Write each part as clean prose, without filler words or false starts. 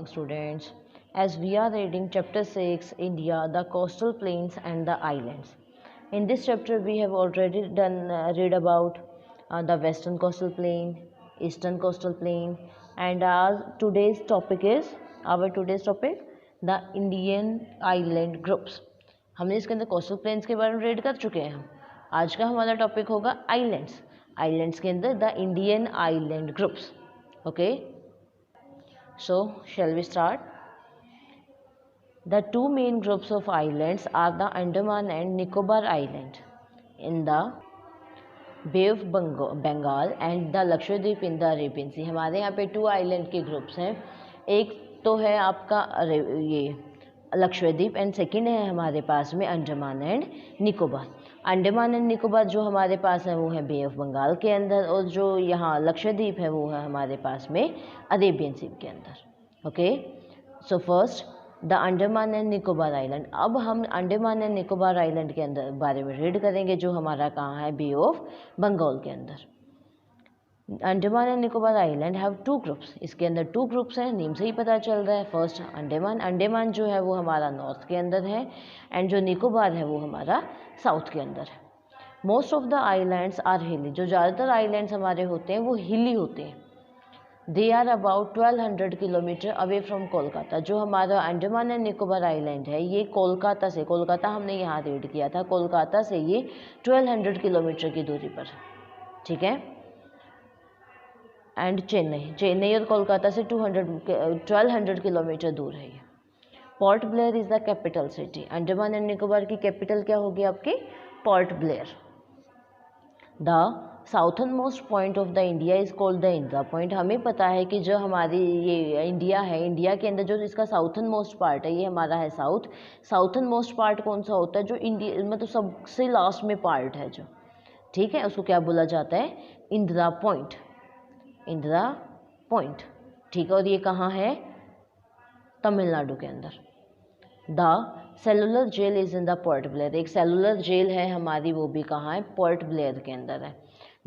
students, as we are reading chapter 6, India, the coastal plains and the islands. In this chapter we have already read about the western coastal plain, eastern coastal plain, and our today's topic the Indian island groups. हमने इसके अंदर coastal plains के बारे में read कर चुके हैं। हम आज का हमारा टॉपिक होगा आइलैंड्स। आइलैंड्स के अंदर the Indian island groups. Okay, so shall we start? The two main groups of islands are the Andaman and Nicobar Island in the Bay of Bengal and the Lakshadweep in the Arabian Sea। हमारे यहाँ पे to island के groups हैं। एक तो है आपका ये लक्षद्वीप एंड सेकंड है हमारे पास में अंडमान एंड निकोबार। अंडमान एंड निकोबार जो हमारे पास है वो है बे ऑफ बंगाल के अंदर, और जो यहाँ लक्षद्वीप है वो है हमारे पास में अरेबियन सी के अंदर। Okay, so first the Andaman and Nicobar island. अब हम अंडमान एंड निकोबार आइलैंड के अंदर बारे में रीड करेंगे जो हमारा कहाँ है, बे ऑफ बंगाल के अंदर। Andaman and Nicobar island have two groups. इसके अंदर टू ग्रुप्स हैं, नेम से ही पता चल रहा है। फर्स्ट अंडमान जो है वो हमारा नॉर्थ के अंदर है, एंड जो निकोबार है वो हमारा साउथ के अंदर है। Most of the islands are hilly. जो ज़्यादातर आइलैंड्स हमारे होते हैं वो हिली होते हैं। They are about 1200 kilometre away from Kolkata. जो हमारा अंडमान एंड निकोबार आइलैंड है ये कोलकाता से, कोलकाता हमने यहाँ रीड किया था, कोलकाता से ये 1200 किलोमीटर की दूरी पर, ठीक है। एंड चेन्नई और कोलकाता से 1200 किलोमीटर दूर है ये। Port Blair is the capital city. Andaman and Nicobar की कैपिटल क्या होगी आपकी, port Blair. The southern most point of the India is called the Indira point. हमें पता है कि जो हमारी ये इंडिया है, इंडिया के अंदर जो इसका साउथर्न मोस्ट पार्ट है ये हमारा है साउथ। साउथर्न मोस्ट पार्ट कौन सा होता है, जो इंडिया मतलब सबसे लास्ट में पार्ट है जो, ठीक है, उसको क्या बोला जाता है, इंदिरा पॉइंट। इंदिरा पॉइंट, ठीक है। और ये कहाँ है, तमिलनाडु के अंदर। The cellular jail is in the port Blair. एक सेलुलर जेल है हमारी, वो भी कहाँ है, पोर्ट ब्लेयर के अंदर है।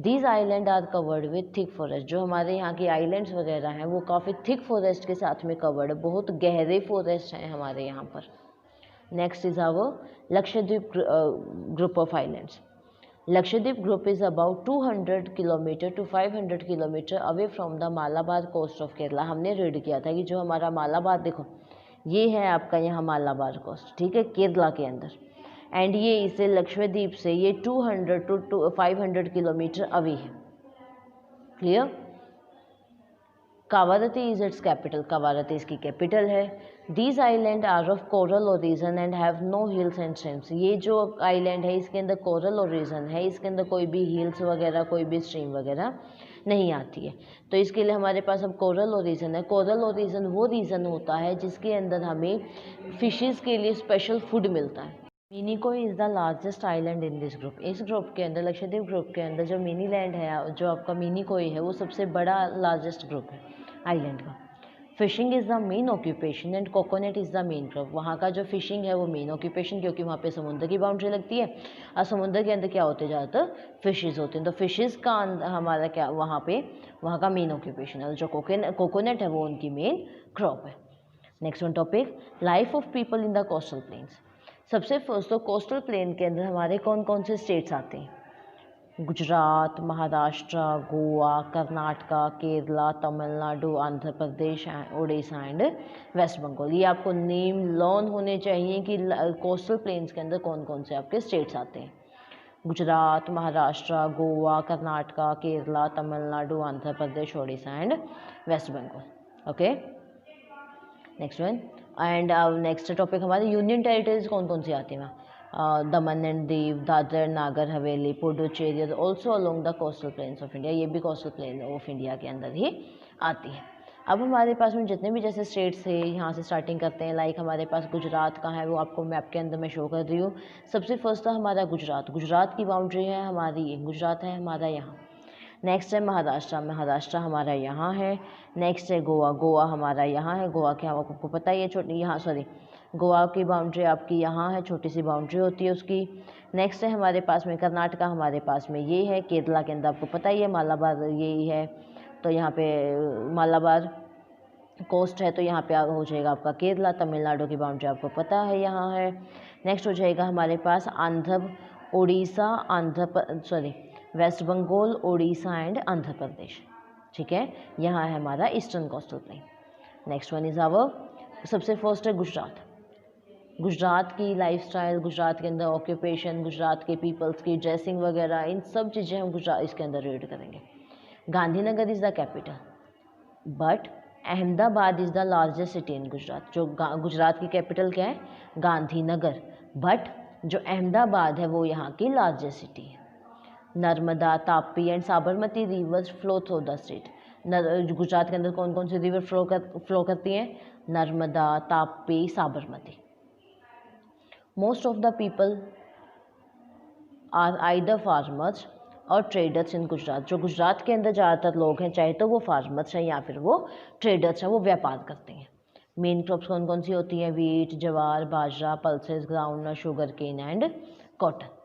These island are covered with thick forest. जो हमारे यहाँ की आइलैंड्स वगैरह हैं वो काफ़ी थिक फॉरेस्ट के साथ में कवर्ड है, बहुत गहरे फॉरेस्ट हैं हमारे यहाँ पर। Next is our Lakshadweep group of islands. Lakshadweep group is about 200 kilometre to 500 kilometre away from the Malabar coast of Kerala. हमने रीड किया था कि जो हमारा मालाबार, देखो ये है आपका यहाँ मालाबार कोस्ट, ठीक है, केरला के अंदर, एंड ये इसे लक्षद्वीप से ये 200 टू 500 किलोमीटर अवे है। Clear. Kavaratti is its capital. Kavaratti इसकी कैपिटल है। These island are of coral origin and have no hills and streams. ये जो आइलैंड है इसके अंदर कोरल ओरिजन है, इसके अंदर कोई भी हिल्स वगैरह कोई भी स्ट्रीम वगैरह नहीं आती है। तो इसके लिए हमारे पास अब कोरल ओरिजन है। कोरल ओरिजन वो रीजन होता है जिसके अंदर हमें फिशेस के लिए स्पेशल फूड मिलता है। Minicoy is the largest island in this group. इस ग्रुप के अंदर, लक्षद्वीप ग्रुप के अंदर जो मिनी लैंड है, जो आपका मिनिकोई है, वो सबसे बड़ा लार्जेस्ट ग्रुप है आइलैंड का। Fishing is the main occupation and coconut is the main crop. वहाँ का जो फिशिंग है वो मेन ऑक्यूपेशन, क्योंकि वहाँ पे समुद्र की बाउंड्री लगती है और समुद्र के अंदर क्या होते हैं, ज़्यादातर फिशेज़ होते हैं। तो फिशेज़ का हमारा क्या वहाँ का मेन ऑक्यूपेशन है। जो कोकोनट है वो उनकी मेन क्रॉप है। Next one topic, life of people in the coastal planes. सबसे फर्स्ट तो कोस्टल प्लेन के अंदर हमारे कौन कौन से स्टेट्स आते हैं, गुजरात, महाराष्ट्र, गोवा, कर्नाटका, केरला, तमिलनाडु, आंध्र प्रदेश, उड़ीसा एंड वेस्ट बंगाल। ये आपको नेम लर्न होने चाहिए कि कोस्टल प्लेन्स के अंदर कौन कौन से आपके स्टेट्स आते हैं। Gujarat, Maharashtra, Goa, Karnataka, Kerala, Tamil Nadu, Andhra Pradesh, Orissa and West Bengal. Okay, next one. And next topic हमारे यूनियन टेरिटरीज कौन कौन सी आती हैं, दमन and Diu, Dadar Nagar Haveli, Puducherry, also along the coastal planes of India. ये भी कोस्टल प्लेन ऑफ इंडिया के अंदर ही आती है। अब हमारे पास में जितने भी जैसे स्टेट्स है, यहाँ से स्टार्टिंग करते हैं। लाइक हमारे पास गुजरात का है, वो आपको मैप के अंदर मैं शो कर रही हूँ। सबसे फर्स्ट था हमारा गुजरात। गुजरात की बाउंड्री है हमारी, ये गुजरात है हमारा यहाँ। नेक्स्ट है महाराष्ट्र। महाराष्ट्र हमारा यहाँ है। नेक्स्ट है गोवा। गोवा हमारा यहाँ है। गोवा क्या आपको पता ही है, छोटी यहाँ गोवा की बाउंड्री आपकी यहाँ है, छोटी सी बाउंड्री होती है उसकी। नेक्स्ट है हमारे पास में कर्नाटका, हमारे पास में ये है। केरला के अंदर आपको पता ही है मालाबार यही है, तो यहाँ पे मालाबार कोस्ट है तो यहाँ पे हो जाएगा आपका केरला, तमिलनाडु की बाउंड्री आपको पता है यहाँ है। नेक्स्ट हो जाएगा हमारे पास उड़ीसा, वेस्ट बंगाल, उड़ीसा एंड आंध्र प्रदेश। ठीक है, यहाँ है हमारा eastern coastal plain. Next one is our, सबसे फर्स्ट है गुजरात। गुजरात की लाइफस्टाइल, गुजरात के अंदर ऑक्यूपेशन, गुजरात के पीपल्स की ड्रेसिंग वगैरह, इन सब चीज़ें हम गुजरात इसके अंदर रीड करेंगे। Gandhinagar is the capital, but Ahmedabad is the largest city in Gujarat. जो गुजरात की कैपिटल क्या है? गांधीनगर, बट जो अहमदाबाद है वो यहाँ की लार्जेस्ट सिटी है। Narmada, Tapi and Sabarmati rivers flow through the state. Gujarat के अंदर कौन कौन सी रिवर फ्लो करती हैं? Narmada, Tapi, Sabarmati. Most of the people are either farmers और ट्रेडर्स इन गुजरात। जो गुजरात के अंदर ज़्यादातर लोग हैं, चाहे तो वो फार्मर्स हैं या फिर वो ट्रेडर्स हैं, वो व्यापार करते हैं। मेन क्रॉप्स कौन कौन सी होती हैं? Wheat, jowar, bajra, pulses, ground, sugar cane and cotton.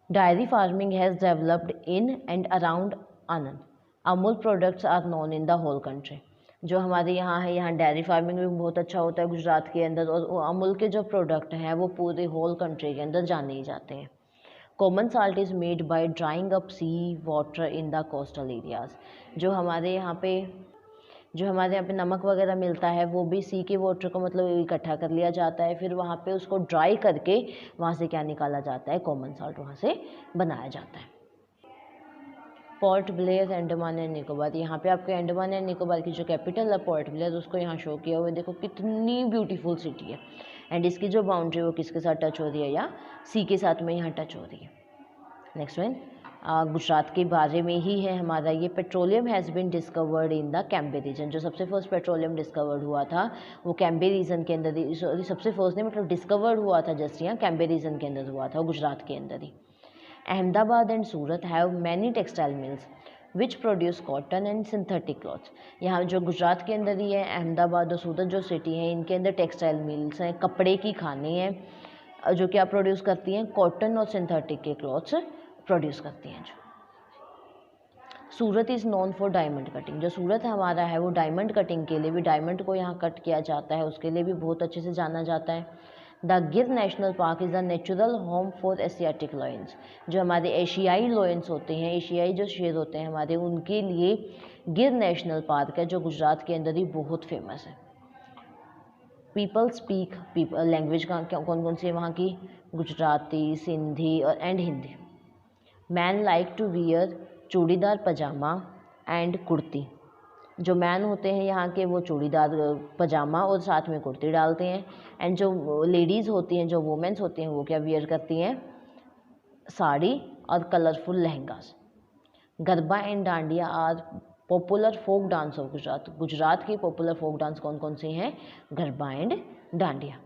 Dairy farming has developed in and around Anand. Amul products are known in the whole country. जो हमारे यहाँ है, यहाँ डेयरी फार्मिंग भी बहुत अच्छा होता है गुजरात के अंदर, और अमूल के जो प्रोडक्ट हैं वो पूरे होल कंट्री के अंदर जाने ही जाते हैं। Common salt is made by drying up sea water in the coastal areas. जो हमारे यहाँ पे नमक वगैरह मिलता है वो भी सी के वाटर को मतलब इकट्ठा कर लिया जाता है, फिर वहाँ पे उसको ड्राई करके वहाँ से क्या निकाला जाता है? कॉमन साल्ट वहाँ से बनाया जाता है। Port Blair, Andaman and Nicobar. यहाँ पे आपके अंडमान एंड निकोबार की जो कैपिटल है पोर्ट ब्लेयर, उसको यहाँ शो किया हुआ है। देखो कितनी ब्यूटीफुल सिटी है, एंड इसकी जो बाउंड्री वो किसके साथ टच हो रही है? या सी के साथ में यहाँ टच हो रही है। नेक्स्ट वन, गुजरात के बारे में ही है हमारा ये। Petroleum has been discovered in the Cambay region. जो सबसे फर्स्ट पेट्रोलियम डिस्कवर्ड हुआ था वो कैम्बे रीजन के अंदर ही, सबसे फर्स्ट नहीं मतलब डिस्कवर्ड हुआ था जस्ट यहाँ कैम्बे रीजन के अंदर हुआ था, गुजरात के अंदर ही। Ahmedabad and Surat have many textile mills which produce cotton and synthetic clothes. यहाँ जो गुजरात के अंदर ही है, अहमदाबाद और सूरत जो सिटी हैं, इनके अंदर टेक्सटाइल मिल्स हैं, कपड़े की खाने हैं, जो क्या प्रोड्यूस करती हैं? कॉटन और सिंथेटिक के क्लॉथ्स प्रोड्यूस करती हैं। जो Surat is known for diamond cutting. जो सूरत हमारा है वो डायमंड कटिंग के लिए भी, डायमंड को यहाँ कट किया जाता है उसके लिए भी बहुत अच्छे से जाना जाता है। द गिर national park is the natural home for Asiatic lions. जो हमारे एशियाई लॉयंस होते हैं, एशियाई जो शेर होते हैं हमारे, उनके लिए गिर नेशनल पार्क है जो गुजरात के अंदर ही बहुत फेमस है। पीपल स्पीक लैंग्वेज कौन कौन सी है वहाँ की? गुजराती, सिंधी और and Hindi. Man like to wear churidar pajama and kurti. जो मैन होते हैं यहाँ के वो चूड़ीदार पजामा और साथ में कुर्ती डालते हैं, एंड जो लेडीज़ होती हैं, जो वुमेन्स होती हैं, वो क्या वियर करती हैं? साड़ी और colourful lehengas. Garba and Dandiya are popular folk dance of Gujarat. Gujarat की पॉपुलर फोक डांस कौन कौन सी हैं? Garba and Dandiya.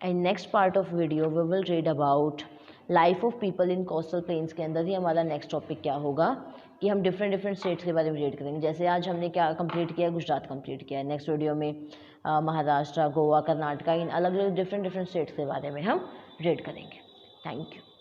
And next part of video we will read about life of people in coastal plains. के अंदर ही हमारा नेक्स्ट टॉपिक क्या होगा कि हम डिफरेंट स्टेट्स के बारे में रीड करेंगे। जैसे आज हमने क्या कंप्लीट किया? गुजरात कंप्लीट किया है। नेक्स्ट वीडियो में महाराष्ट्र, गोवा, कर्नाटका, इन अलग अलग डिफरेंट स्टेट्स के बारे में हम रीड करेंगे। Thank you.